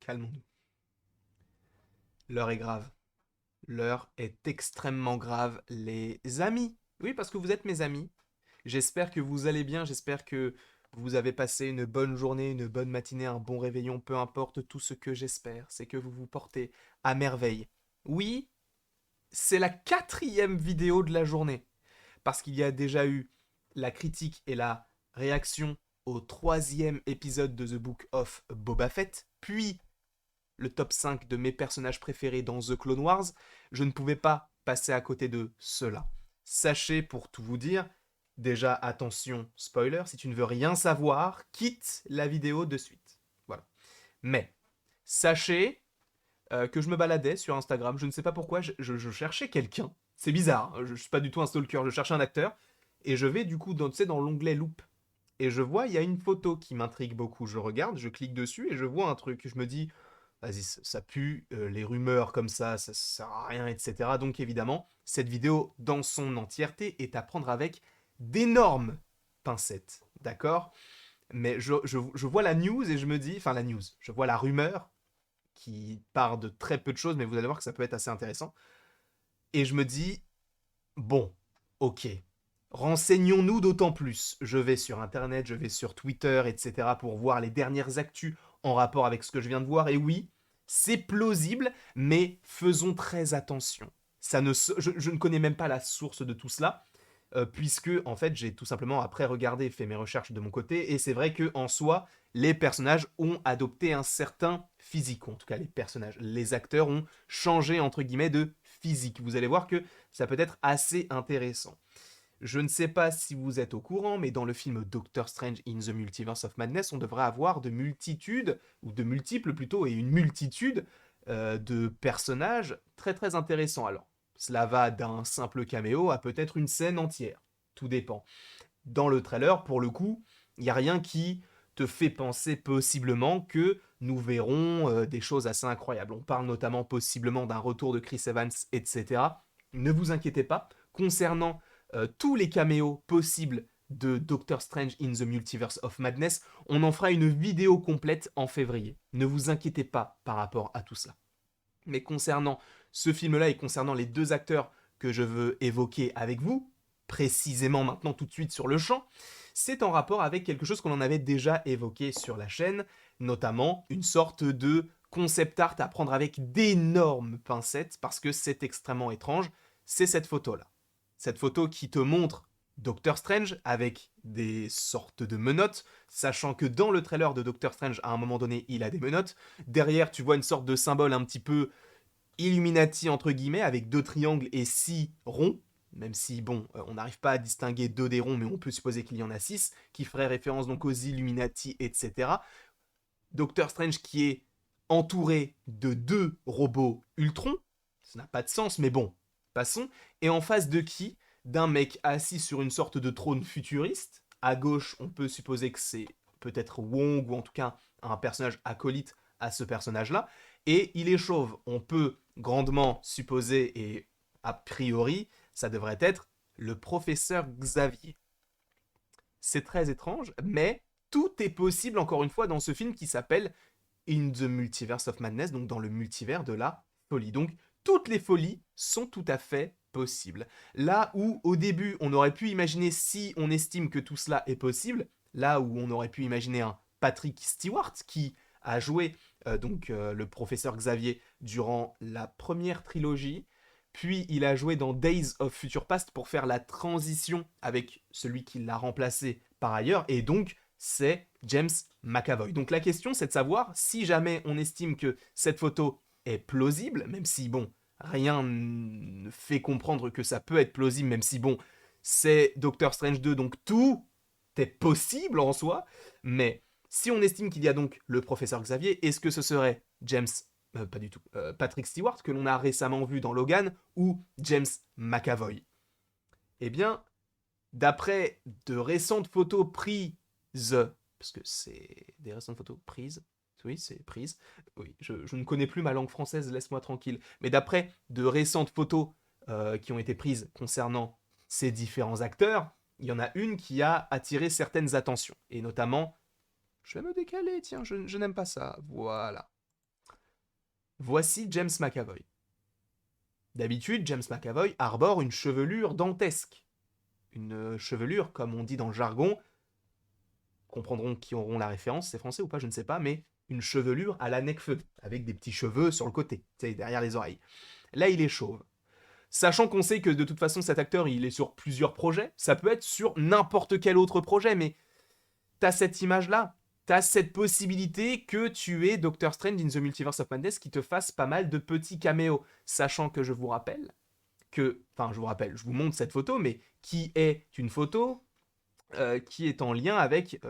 calmons-nous. L'heure est grave. L'heure est extrêmement grave, les amis. Oui, parce que vous êtes mes amis. J'espère que vous allez bien, j'espère que vous avez passé une bonne journée, une bonne matinée, un bon réveillon, peu importe tout ce que j'espère, c'est que vous vous portez à merveille. Oui, c'est la quatrième vidéo de la journée, parce qu'il y a déjà eu la critique et la réaction au troisième épisode de The Book of Boba Fett, puis le top 5 de mes personnages préférés dans The Clone Wars, je ne pouvais pas passer à côté de cela. Sachez, pour tout vous dire, déjà attention, spoiler, si tu ne veux rien savoir, quitte la vidéo de suite. Voilà. Mais, sachez que je me baladais sur Instagram, je ne sais pas pourquoi, je cherchais quelqu'un. C'est bizarre, je ne suis pas du tout un stalker, je cherchais un acteur, et je vais du coup dans l'onglet Loop, et je vois, il y a une photo qui m'intrigue beaucoup. Je regarde, je clique dessus, et je vois un truc. Je me dis, vas-y, ça pue, les rumeurs comme ça sert à rien, etc. Donc évidemment, cette vidéo dans son entièreté est à prendre avec d'énormes pincettes, d'accord. Mais je vois la news et je me dis, enfin la news, je vois la rumeur qui part de très peu de choses, mais vous allez voir que ça peut être assez intéressant. Et je me dis, bon, ok, renseignons-nous d'autant plus. Je vais sur Internet, je vais sur Twitter, etc. pour voir les dernières actus en rapport avec ce que je viens de voir. Et oui, c'est plausible, mais faisons très attention. Je ne connais même pas la source de tout cela, puisque en fait j'ai tout simplement après regardé, fait mes recherches de mon côté, et c'est vrai que en soi, les personnages ont adopté un certain physique, ou en tout cas les personnages, les acteurs ont changé entre guillemets de physique. Vous allez voir que ça peut être assez intéressant. Je ne sais pas si vous êtes au courant, mais dans le film Doctor Strange in the Multiverse of Madness, on devrait avoir de multitudes, ou de multiples plutôt, et une multitude de personnages très très intéressants. Alors, cela va d'un simple caméo à peut-être une scène entière. Tout dépend. Dans le trailer, pour le coup, il n'y a rien qui te fait penser possiblement que nous verrons des choses assez incroyables. On parle notamment possiblement d'un retour de Chris Evans, etc. Ne vous inquiétez pas, concernant tous les caméos possibles de Doctor Strange in the Multiverse of Madness, on en fera une vidéo complète en février. Ne vous inquiétez pas par rapport à tout cela. Mais concernant ce film-là et concernant les deux acteurs que je veux évoquer avec vous, précisément maintenant tout de suite sur le champ, c'est en rapport avec quelque chose qu'on en avait déjà évoqué sur la chaîne, notamment une sorte de concept art à prendre avec d'énormes pincettes parce que c'est extrêmement étrange, c'est cette photo-là. Cette photo qui te montre Doctor Strange avec des sortes de menottes, sachant que dans le trailer de Doctor Strange, à un moment donné, il a des menottes. Derrière, tu vois une sorte de symbole un petit peu Illuminati entre guillemets, avec deux triangles et six ronds, même si, bon, on n'arrive pas à distinguer deux des ronds, mais on peut supposer qu'il y en a six, qui ferait référence donc aux Illuminati, etc. Doctor Strange qui est entouré de deux robots Ultron, ça n'a pas de sens, mais bon, passons, et en face de qui? D'un mec assis sur une sorte de trône futuriste. À gauche, on peut supposer que c'est peut-être Wong, ou en tout cas un personnage acolyte à ce personnage-là, et il est chauve. On peut grandement supposer, et a priori, ça devrait être le professeur Xavier. C'est très étrange, mais tout est possible encore une fois dans ce film qui s'appelle In the Multiverse of Madness, donc dans le multivers de la folie. Donc toutes les folies sont tout à fait possibles. Là où au début on aurait pu imaginer, si on estime que tout cela est possible, là où on aurait pu imaginer un Patrick Stewart qui a joué le professeur Xavier durant la première trilogie, puis il a joué dans Days of Future Past pour faire la transition avec celui qui l'a remplacé par ailleurs, et donc c'est James McAvoy. Donc la question, c'est de savoir si jamais on estime que cette photo est plausible, même si, bon, rien ne fait comprendre que ça peut être plausible, même si, bon, c'est Doctor Strange 2, donc tout est possible en soi, mais si on estime qu'il y a donc le professeur Xavier, est-ce que ce serait James pas du tout. Patrick Stewart, que l'on a récemment vu dans Logan, ou James McAvoy. Eh bien, d'après de récentes photos prises, parce que c'est des récentes photos prises, oui, c'est prises, oui, je ne connais plus ma langue française, laisse-moi tranquille, mais d'après de récentes photos qui ont été prises concernant ces différents acteurs, il y en a une qui a attiré certaines attentions, et notamment, je vais me décaler, tiens, je n'aime pas ça, voilà. Voici James McAvoy. D'habitude, James McAvoy arbore une chevelure dantesque. Une chevelure, comme on dit dans le jargon, comprendront qui auront la référence, c'est français ou pas, je ne sais pas, mais une chevelure à la Necfeu, avec des petits cheveux sur le côté, derrière les oreilles. Là, il est chauve. Sachant qu'on sait que de toute façon, cet acteur, il est sur plusieurs projets, ça peut être sur n'importe quel autre projet, mais t'as cette image-là, t'as cette possibilité que tu aies Doctor Strange in the Multiverse of Madness qui te fasse pas mal de petits caméos. Sachant que je vous rappelle je vous montre cette photo, mais qui est une photo qui est en lien avec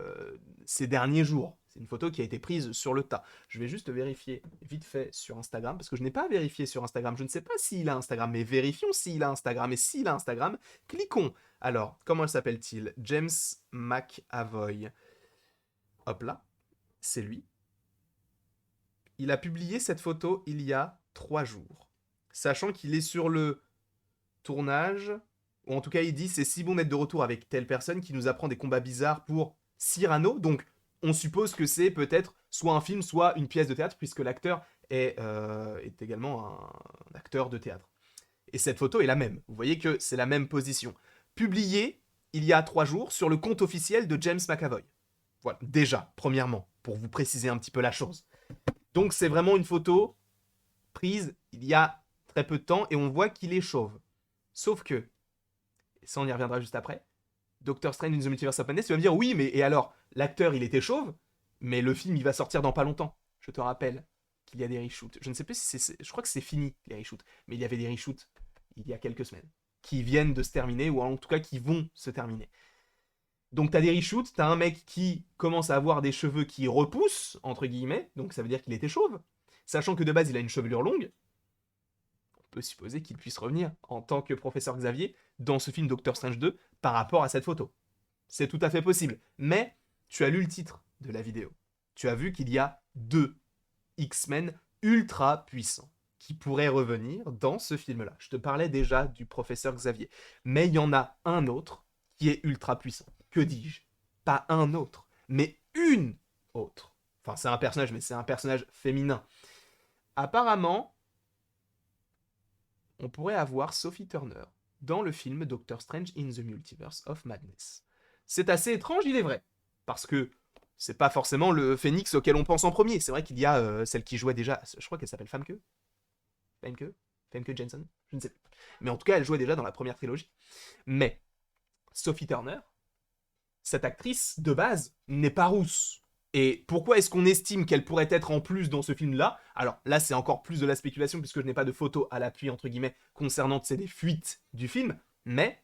ces derniers jours. C'est une photo qui a été prise sur le tas. Je vais juste vérifier vite fait sur Instagram, parce que je n'ai pas vérifié sur Instagram. Je ne sais pas s'il a Instagram, mais vérifions s'il a Instagram. Et s'il a Instagram, cliquons. Alors, comment s'appelle-t-il? James McAvoy. Hop là, c'est lui. Il a publié cette photo il y a 3 jours. Sachant qu'il est sur le tournage, ou en tout cas il dit c'est si bon d'être de retour avec telle personne qui nous apprend des combats bizarres pour Cyrano. Donc on suppose que c'est peut-être soit un film, soit une pièce de théâtre, puisque l'acteur est également un acteur de théâtre. Et cette photo est la même. Vous voyez que c'est la même position. Publiée il y a 3 jours sur le compte officiel de James McAvoy. Voilà, déjà, premièrement, pour vous préciser un petit peu la chose. Donc c'est vraiment une photo prise il y a très peu de temps et on voit qu'il est chauve. Sauf que, et ça on y reviendra juste après, Doctor Strange in the Multiverse of Madness, tu vas me dire oui, mais et alors, l'acteur il était chauve, mais le film il va sortir dans pas longtemps. Je te rappelle qu'il y a des reshoots. Je ne sais plus si je crois que c'est fini les reshoots, mais il y avait des reshoots il y a quelques semaines qui viennent de se terminer, ou en tout cas qui vont se terminer. Donc t'as des reshoots, t'as un mec qui commence à avoir des cheveux qui repoussent, entre guillemets, donc ça veut dire qu'il était chauve, sachant que de base il a une chevelure longue, on peut supposer qu'il puisse revenir en tant que professeur Xavier dans ce film Doctor Strange 2 par rapport à cette photo. C'est tout à fait possible, mais tu as lu le titre de la vidéo. Tu as vu qu'il y a 2 X-Men ultra puissants qui pourraient revenir dans ce film-là. Je te parlais déjà du professeur Xavier, mais il y en a un autre qui est ultra puissant. Que dis-je? Pas un autre, mais une autre. Enfin, c'est un personnage, mais c'est un personnage féminin. Apparemment, on pourrait avoir Sophie Turner dans le film Doctor Strange in the Multiverse of Madness. C'est assez étrange, il est vrai, parce que c'est pas forcément le Phénix auquel on pense en premier. C'est vrai qu'il y a celle qui jouait déjà, je crois qu'elle s'appelle Famke Jensen, je ne sais plus. Mais en tout cas, elle jouait déjà dans la première trilogie. Mais Sophie Turner, cette actrice, de base, n'est pas rousse. Et pourquoi est-ce qu'on estime qu'elle pourrait être en plus dans ce film-là? Alors là, c'est encore plus de la spéculation, puisque je n'ai pas de photos à l'appui, entre guillemets, concernant des fuites du film, mais,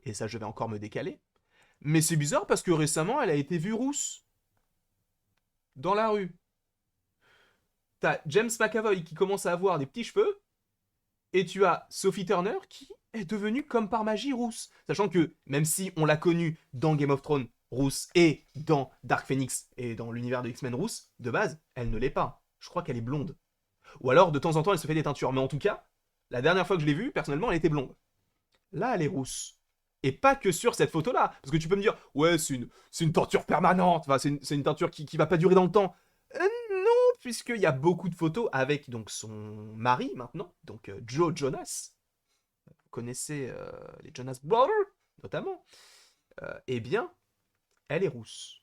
et ça je vais encore me décaler, mais c'est bizarre parce que récemment, elle a été vue rousse. Dans la rue. T'as James McAvoy qui commence à avoir des petits cheveux, et tu as Sophie Turner qui est devenue comme par magie rousse. Sachant que, même si on l'a connue dans Game of Thrones rousse et dans Dark Phoenix et dans l'univers de X-Men rousse, de base, elle ne l'est pas. Je crois qu'elle est blonde. Ou alors, de temps en temps, elle se fait des teintures. Mais en tout cas, la dernière fois que je l'ai vue, personnellement, elle était blonde. Là, elle est rousse. Et pas que sur cette photo-là. Parce que tu peux me dire, ouais, c'est une teinture permanente. Enfin, c'est une teinture qui va pas durer dans le temps. Non, puisqu'il y a beaucoup de photos avec donc son mari maintenant, donc Joe Jonas. Vous connaissez les Jonas Brothers, notamment. Eh bien, elle est rousse.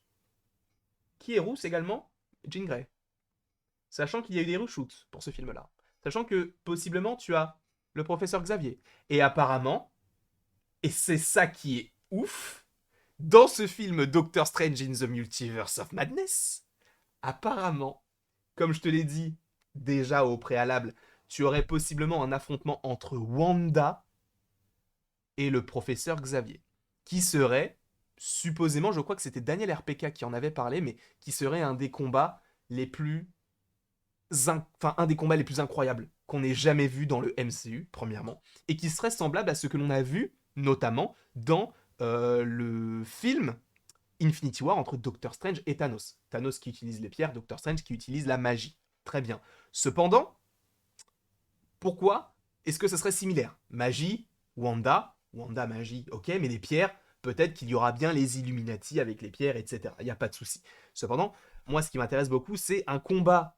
Qui est rousse également? Jean Grey. Sachant qu'il y a eu des reshoots pour ce film-là. Sachant que possiblement tu as le professeur Xavier. Et apparemment, et c'est ça qui est ouf, dans ce film Doctor Strange in the Multiverse of Madness, apparemment, comme je te l'ai dit déjà au préalable, tu aurais possiblement un affrontement entre Wanda et le professeur Xavier, qui serait, supposément, je crois que c'était Daniel RPK qui en avait parlé, mais qui serait un des combats les plus un des combats les plus incroyables qu'on ait jamais vu dans le MCU, premièrement, et qui serait semblable à ce que l'on a vu, notamment, dans le film Infinity War entre Doctor Strange et Thanos. Thanos qui utilise les pierres, Doctor Strange qui utilise la magie. Très bien. Cependant, pourquoi est-ce que ça serait similaire? Magie, Wanda, magie, ok, mais les pierres, peut-être qu'il y aura bien les Illuminati avec les pierres, etc. Il n'y a pas de souci. Cependant, moi, ce qui m'intéresse beaucoup, c'est un combat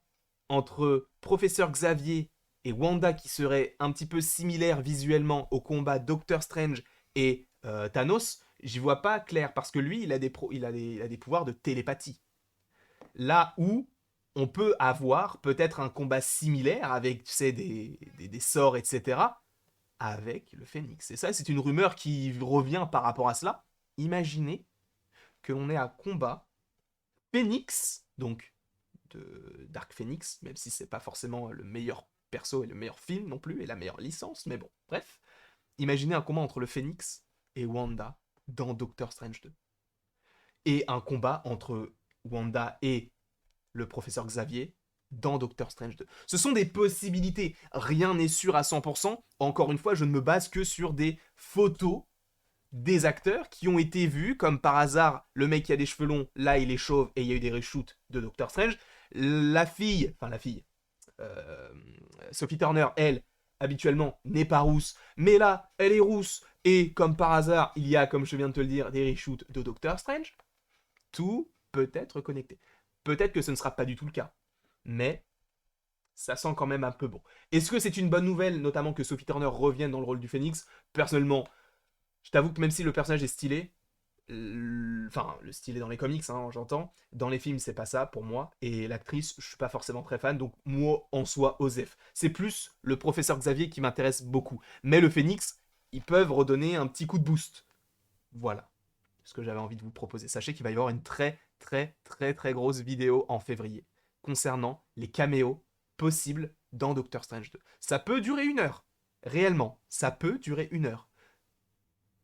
entre Professeur Xavier et Wanda qui serait un petit peu similaire visuellement au combat Doctor Strange et Thanos, j'y vois pas clair parce que lui, il a des pouvoirs de télépathie. Là où on peut avoir peut-être un combat similaire avec, tu sais, des sorts, etc., avec le Phénix. Et ça, c'est une rumeur qui revient par rapport à cela. Imaginez que l'on ait un combat Phénix, donc de Dark Phoenix, même si c'est pas forcément le meilleur perso et le meilleur film non plus, et la meilleure licence, mais bon, bref. Imaginez un combat entre le Phénix et Wanda dans Doctor Strange 2. Et un combat entre Wanda et le professeur Xavier dans Doctor Strange 2. Ce sont des possibilités, rien n'est sûr à 100%. Encore une fois, je ne me base que sur des photos des acteurs qui ont été vus, comme par hasard, le mec qui a des cheveux longs, là il est chauve et il y a eu des reshoots de Doctor Strange. La fille, euh, Sophie Turner, elle, habituellement, n'est pas rousse, mais là, elle est rousse, et comme par hasard, il y a, comme je viens de te le dire, des reshoots de Doctor Strange. Tout peut être connecté. Peut-être que ce ne sera pas du tout le cas, mais ça sent quand même un peu bon. Est-ce que c'est une bonne nouvelle, notamment que Sophie Turner revienne dans le rôle du Phénix? Personnellement, je t'avoue que même si le personnage est stylé, enfin, le stylé dans les comics, hein, j'entends, dans les films, c'est pas ça pour moi, et l'actrice, je suis pas forcément très fan, donc moi, en soi, Osef. C'est plus le professeur Xavier qui m'intéresse beaucoup. Mais le Phénix, ils peuvent redonner un petit coup de boost. Voilà ce que j'avais envie de vous proposer. Sachez qu'il va y avoir une très, très, très, très grosse vidéo en février concernant les caméos possibles dans Doctor Strange 2. Ça peut durer 1 heure. Réellement, ça peut durer 1 heure.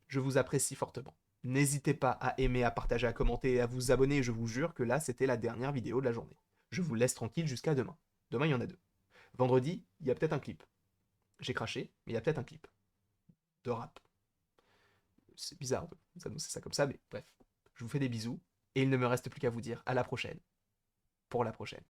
Je vous apprécie fortement. N'hésitez pas à aimer, à partager, à commenter et à vous abonner. Je vous jure que là, c'était la dernière vidéo de la journée. Je vous laisse tranquille jusqu'à demain. Demain, il y en a 2. Vendredi, il y a peut-être un clip. J'ai craché, mais il y a peut-être un clip. De rap. C'est bizarre de vous annoncer ça comme ça, mais bref. Je vous fais des bisous. Et il ne me reste plus qu'à vous dire à la prochaine. Pour la prochaine.